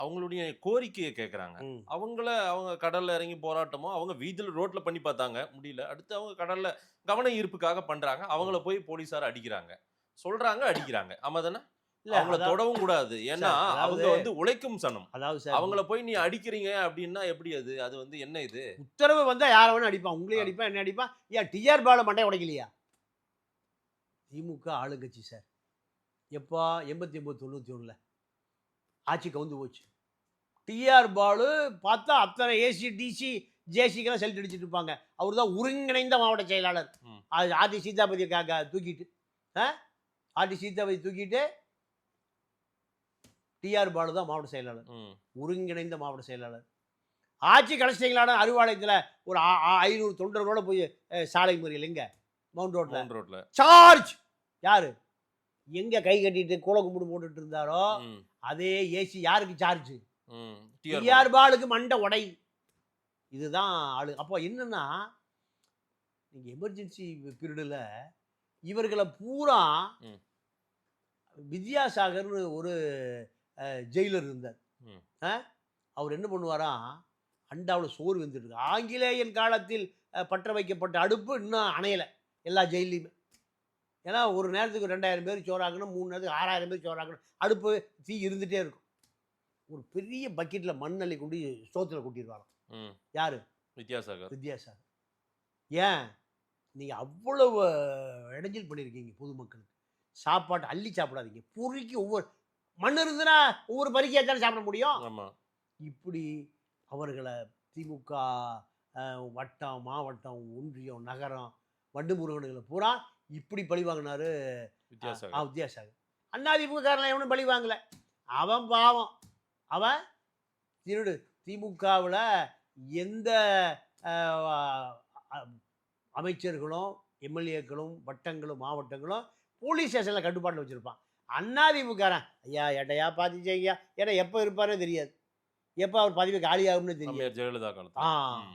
அவங்களுடைய கோரிக்கைய கேட்குறாங்க. ம். அவங்க கடல்ல இறங்கி போராட்டமோ, அவங்க வீதியில ரோட்ல பண்ணி பார்த்தாங்க, முடியல. அடுத்து அவங்க கடல்ல கவன ஈர்ப்புக்காக பண்றாங்க. ம். அவங்கள போய் போலீஸார் அடிக்கிறாங்க. சொல்றாங்க, அடிக்கிறாங்க. ஆமா தானே? இல்ல அவங்கள அதா தொடவும் கூடாது. ஏன்னா, சார் அதாவது அவங்க உழைக்கும் சனம். அதாவது சார் அவங்கள போய் நீ அடிக்கிறீங்க அப்டின்னா எப்படி அது? அது என்ன இது? உத்தரவு வந்தா யார வேணா அடிப்பான். ஆ. உங்களையும் அடிப்பான், என்னையும் அடிப்பான். ஏன் டிஆர் பால மண்டைய உடைக்கலையா? திமுக ஆளுங்கட்சி சார். எப்போ 89, 91ல ஆட்சி கவுந்து போச்சு. டிஆர் பாலு பார்த்தா அத்தனை ஏசி, டிசி, ஜேசிக்கெல்லாம் செல்ட் அடிச்சுட்டு இருப்பாங்க. அவரு தான் ஒருங்கிணைந்த மாவட்ட செயலாளர். ம். அது ஆர்டி சீதாபதிய தூக்கிட்டு. ஆ ஆர்டி சீதாபதி தூக்கிட்டு டிஆர் பாலு தான் மாவட்ட செயலாளர். ம். ஒருங்கிணைந்த மாவட்ட செயலாளர். ஆட்சி கலைச்சிட்டீங்களான அறிவாலயத்துல ஒரு 500 தொண்டர்களோட போய் சாலை மறியல் எங்க? மவுண்ட் ரோட்ல. மவுண்ட் ரோட்ல. சார்ஜ்! யாரு? எங்க கை கட்டிட்டு கூல கும்பிடு போட்டுட்டு இருந்தாரோ, ம். அதே ஏசி யாருக்கு சார்ஜ்? ம். டிஆர் பாலுக்கு மண்ட உடை. இதுதான் ஆளு. அப்போ என்னன்னா, நீங்க எமர்ஜென்சி பீரியடுல இவர்கள பூரா ம். வித்யாசாகர்னு ஒரு ஜெயிலர் இருந்தார். ம். அ அவர் என்ன பண்ணுவாராம், அண்டாவுல சோறு வெந்துட்டு இருக்கு. ஆங்கிலேயன் காலத்தில் பற்ற வைக்கப்பட்ட அடுப்பு இன்னும் அணையல. எல்லா ஜெயில்லயுமே. ஏன்னா, ஒரு நேரத்துக்கு 2000 பேர் சோறாக்கணும், 3 நேரத்துக்கு 6000 பேர் சோறாக்கணும். அடுப்பு தீ இருந்துட்டே இருக்கும். ஒரு பெரிய பக்கெட்ல மண் அள்ளி கொண்டு சோத்துல கொட்டிருவாராம். ம். யாரு? வித்யாசாகர். வித்யாசாகர். ஏன்? நீங்க அவ்வளவு இடைஞ்சல் பண்ணியிருக்கீங்க பொதுமக்களுக்கு. சாப்பாட்ட அள்ளி சாப்பிடாதீங்க. பொறுக்கி ஒவ்வொரு மண் இருந்துன்னா ஒவ்வொரு பருக்கியா தானே சாப்பிட முடியும். ஆமா. இப்படி அவர்கள திமுக வட்டம், மாவட்டம், ஒன்றியம், நகரம், வண்டு முருகனுங்கள பூரா இப்படி பழி வாங்கினாரு வித்யாசாகர். வித்யாசாகர். அதிமுககாரன் எவனும் பழி வாங்கல. அவன் பாவம். அவன் திருடு. திமுகவுல எந்த அ அ அமைச்சர்களும், எம்எல்ஏக்களும், வட்டங்களும், மாவட்டங்களும் போலீஸ் ஸ்டேஷன்ல கட்டுப்பாட்டுல வச்சிருப்பான். அதிமுககாரன், ஐயா எட்டையா பார்த்து செய்யா. ஏன்னா எப்போ இருப்பாரே தெரியாது. எப்போ அவர் பதவி காலியாகும்னு தெரியாது. அம்மையார் ஜெயலலிதா காலத்துல. ஆ ம்.